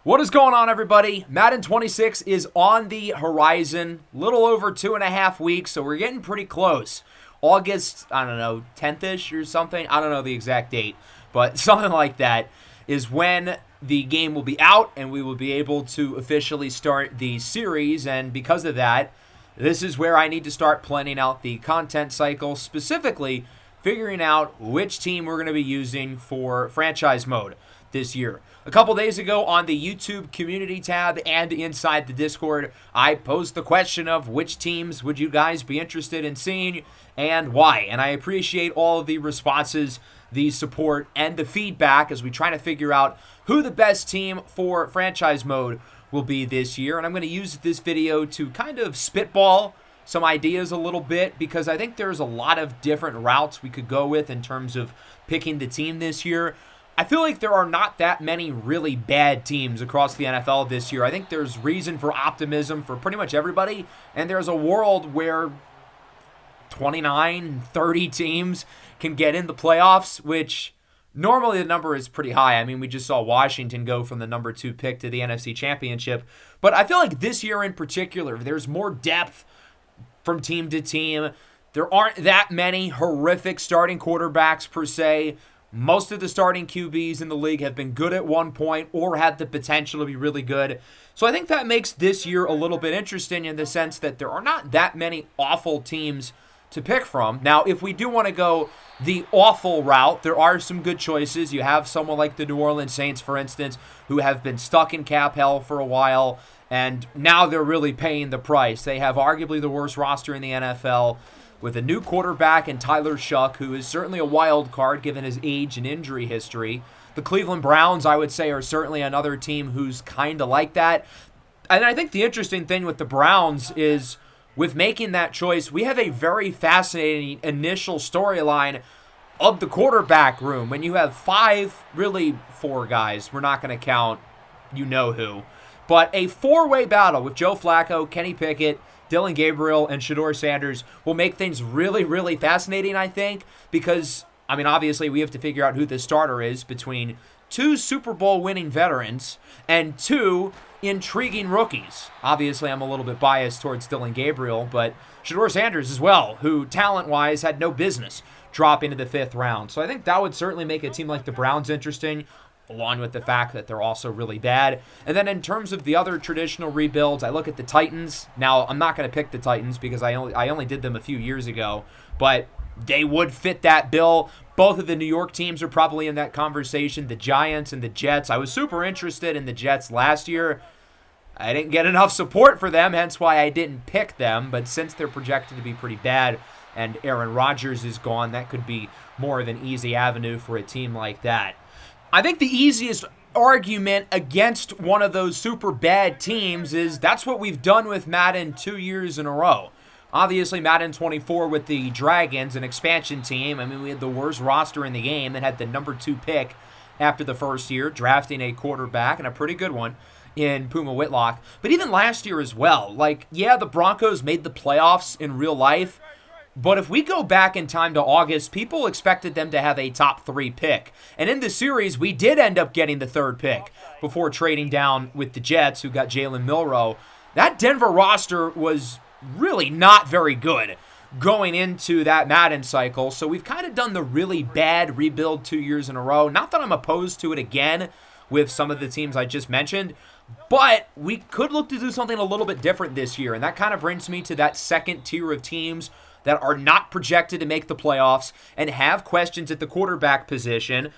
What is going on, everybody? Madden 26 is on the horizon. Little over 2.5 weeks, so we're getting pretty close. August, 10th-ish or something. I don't know the exact date, but something like that is when the game will be out and we will be able to officially start the series. And because of that, this is where I need to start planning out the content cycle, specifically figuring out which team we're going to be using for franchise mode this year. A couple days ago on the YouTube community tab and inside the Discord, I posed the question of which teams would you guys be interested in seeing and why. And I appreciate all of the responses, the support, and the feedback as we try to figure out who the best team for franchise mode will be this year. And I'm going to use this video to kind of spitball some ideas a little bit, because I think there's a lot of different routes we could go with in terms of picking the team this year. I feel like there are not that many really bad teams across the NFL this year. I think there's reason for optimism for pretty much everybody, and there's a world where 29, 30 teams can get in the playoffs, which normally the number is pretty high. I mean, we just saw Washington go from the number 2 pick to the NFC Championship. But I feel like this year in particular, there's more depth from team to team. There aren't that many horrific starting quarterbacks per se. Most of the starting QBs in the league have been good at one point or had the potential to be really good. So I think that makes this year a little bit interesting in the sense that there are not that many awful teams to pick from. Now, if we do want to go the awful route, there are some good choices. You have someone like the New Orleans Saints, for instance, who have been stuck in cap hell for a while, and now they're really paying the price. They have arguably the worst roster in the NFL, with a new quarterback in Tyler Shuck, who is certainly a wild card given his age and injury history. The Cleveland Browns, I would say, are certainly another team who's kind of like that. And I think the interesting thing with the Browns is, with making that choice, we have a very fascinating initial storyline of the quarterback room. When you have 4 guys, we're not going to count you know who, but a 4-way battle with Joe Flacco, Kenny Pickett, Dylan Gabriel, and Shedeur Sanders will make things really, really fascinating, I think, because, I mean, obviously we have to figure out who the starter is between 2 Super Bowl winning veterans and 2 intriguing rookies. Obviously, I'm a little bit biased towards Dylan Gabriel, but Shedeur Sanders as well, who talent-wise had no business dropping into the 5th round. So I think that would certainly make a team like the Browns interesting, along with the fact that they're also really bad. And then in terms of the other traditional rebuilds, I look at the Titans. Now, I'm not going to pick the Titans because I only did them a few years ago, but they would fit that bill. Both of the New York teams are probably in that conversation, the Giants and the Jets. I was super interested in the Jets last year. I didn't get enough support for them, hence why I didn't pick them. But since they're projected to be pretty bad and Aaron Rodgers is gone, that could be more of an easy avenue for a team like that. I think the easiest argument against one of those super bad teams is that's what we've done with Madden 2 years in a row. Obviously, Madden 24 with the Dragons, an expansion team. I mean, we had the worst roster in the game and had the number 2 pick after the first year, drafting a quarterback, and a pretty good one, in Puma Whitlock. But even last year as well, the Broncos made the playoffs in real life, but if we go back in time to August, people expected them to have a top 3 pick. And in the series, we did end up getting the 3rd pick before trading down with the Jets, who got Jalen Milroe. That Denver roster was really not very good going into that Madden cycle. So we've kind of done the really bad rebuild 2 years in a row. Not that I'm opposed to it again with some of the teams I just mentioned, but we could look to do something a little bit different this year. And that kind of brings me to that second tier of teams that are not projected to make the playoffs and have questions at the quarterback position,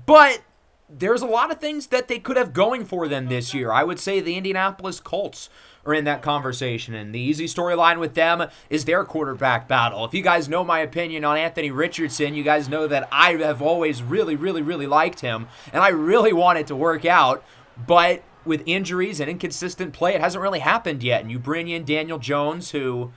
but there's a lot of things that they could have going for them this year. I would say the Indianapolis Colts are in that conversation, and the easy storyline with them is their quarterback battle. If you guys know my opinion on Anthony Richardson, you guys know that I have always really, really, really liked him, and I really want it to work out, but with injuries and inconsistent play, it hasn't really happened yet. And you bring in Daniel Jones, who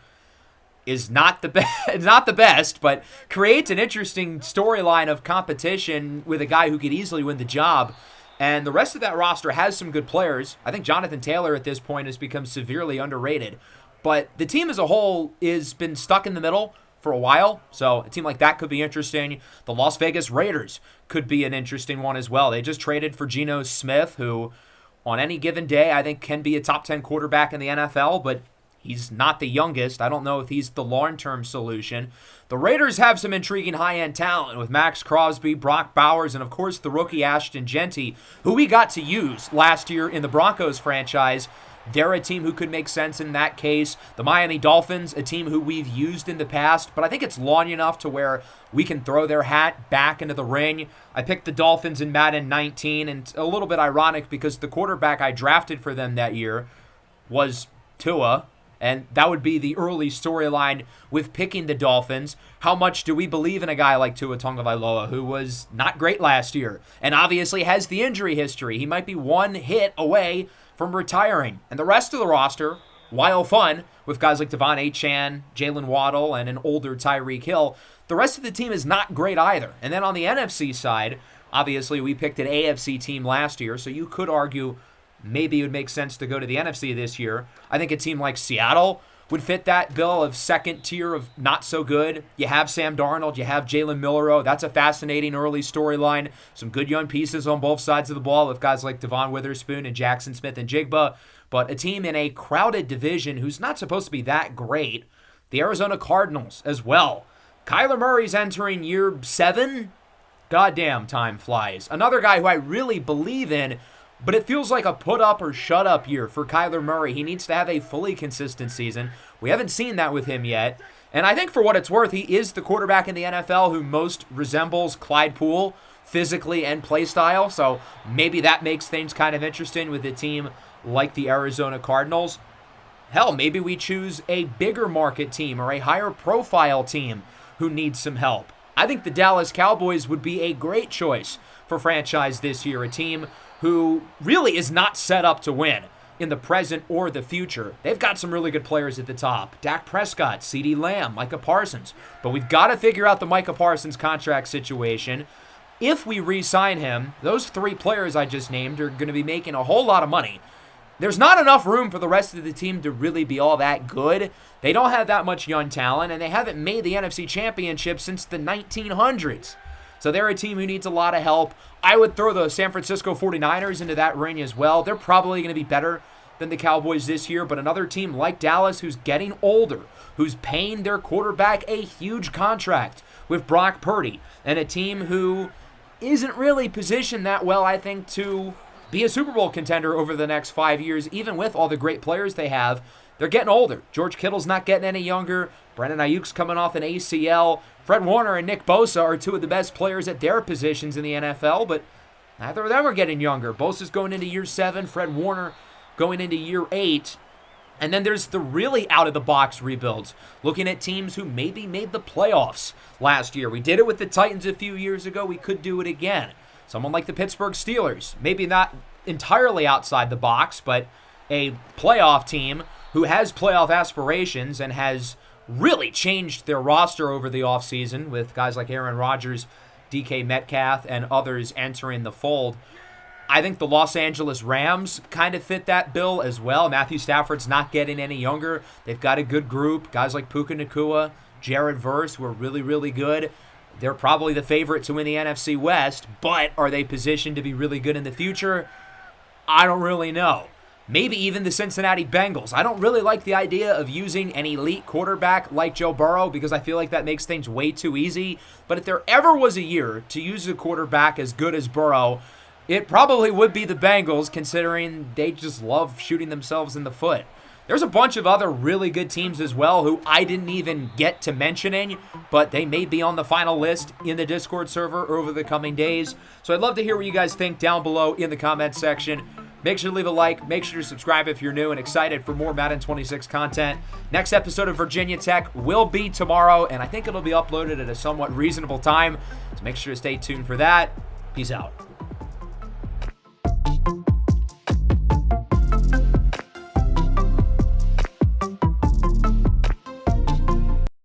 is not the best, but creates an interesting storyline of competition with a guy who could easily win the job. And the rest of that roster has some good players. I think Jonathan Taylor at this point has become severely underrated. But the team as a whole has been stuck in the middle for a while, so a team like that could be interesting. The Las Vegas Raiders could be an interesting one as well. They just traded for Geno Smith, who on any given day, I think can be a top 10 quarterback in the NFL, but he's not the youngest. I don't know if he's the long-term solution. The Raiders have some intriguing high-end talent with Max Crosby, Brock Bowers, and of course the rookie Ashton Genty, who we got to use last year in the Broncos franchise. They're a team who could make sense in that case. The Miami Dolphins, a team who we've used in the past, but I think it's long enough to where we can throw their hat back into the ring. I picked the Dolphins in Madden 19, and a little bit ironic because the quarterback I drafted for them that year was Tua. And that would be the early storyline with picking the Dolphins. How much do we believe in a guy like Tua Tagovailoa, who was not great last year and obviously has the injury history? He might be one hit away from retiring. And the rest of the roster, while fun, with guys like Devon Achane, Jalen Waddle, and an older Tyreek Hill, the rest of the team is not great either. And then on the NFC side, obviously we picked an AFC team last year, so you could argue maybe it would make sense to go to the NFC this year. I think a team like Seattle would fit that bill of second tier of not so good. You have Sam Darnold, you have Jalen Milroe. That's a fascinating early storyline. Some good young pieces on both sides of the ball with guys like Devon Witherspoon and Jackson Smith and Jigba. But a team in a crowded division who's not supposed to be that great. The Arizona Cardinals as well. Kyler Murray's entering year 7. Goddamn, time flies. Another guy who I really believe in, but it feels like a put-up or shut-up year for Kyler Murray. He needs to have a fully consistent season. We haven't seen that with him yet. And I think for what it's worth, he is the quarterback in the NFL who most resembles Clyde Poole physically and play style. So maybe that makes things kind of interesting with a team like the Arizona Cardinals. Hell, maybe we choose a bigger market team or a higher profile team who needs some help. I think the Dallas Cowboys would be a great choice for franchise this year, a team who really is not set up to win in the present or the future. They've got some really good players at the top. Dak Prescott, CeeDee Lamb, Micah Parsons. But we've got to figure out the Micah Parsons contract situation. If we re-sign him, those 3 players I just named are going to be making a whole lot of money. There's not enough room for the rest of the team to really be all that good. They don't have that much young talent, and they haven't made the NFC Championship since the 1900s. So they're a team who needs a lot of help. I would throw the San Francisco 49ers into that ring as well. They're probably going to be better than the Cowboys this year, but another team like Dallas who's getting older, who's paying their quarterback a huge contract with Brock Purdy, and a team who isn't really positioned that well, I think, to be a Super Bowl contender over the next 5 years, even with all the great players they have. They're getting older. George Kittle's not getting any younger. Brandon Ayuk's coming off an ACL. Fred Warner and Nick Bosa are 2 of the best players at their positions in the NFL, but neither of them are getting younger. Bosa's going into year 7, Fred Warner going into year 8. And then there's the really out-of-the-box rebuilds, looking at teams who maybe made the playoffs last year. We did it with the Titans a few years ago. We could do it again. Someone like the Pittsburgh Steelers, maybe not entirely outside the box, but a playoff team who has playoff aspirations and has really changed their roster over the offseason with guys like Aaron Rodgers, DK Metcalf, and others entering the fold. I think the Los Angeles Rams kind of fit that bill as well. Matthew Stafford's not getting any younger. They've got a good group. Guys like Puka Nacua, Jared Verse, who are really, really good. They're probably the favorite to win the NFC West, but are they positioned to be really good in the future? I don't really know. Maybe even the Cincinnati Bengals. I don't really like the idea of using an elite quarterback like Joe Burrow because I feel like that makes things way too easy. But if there ever was a year to use a quarterback as good as Burrow, it probably would be the Bengals, considering they just love shooting themselves in the foot. There's a bunch of other really good teams as well who I didn't even get to mentioning, but they may be on the final list in the Discord server over the coming days. So I'd love to hear what you guys think down below in the comments section. Make sure to leave a like. Make sure to subscribe if you're new and excited for more Madden 26 content. Next episode of Virginia Tech will be tomorrow, and I think it'll be uploaded at a somewhat reasonable time. So make sure to stay tuned for that. Peace out.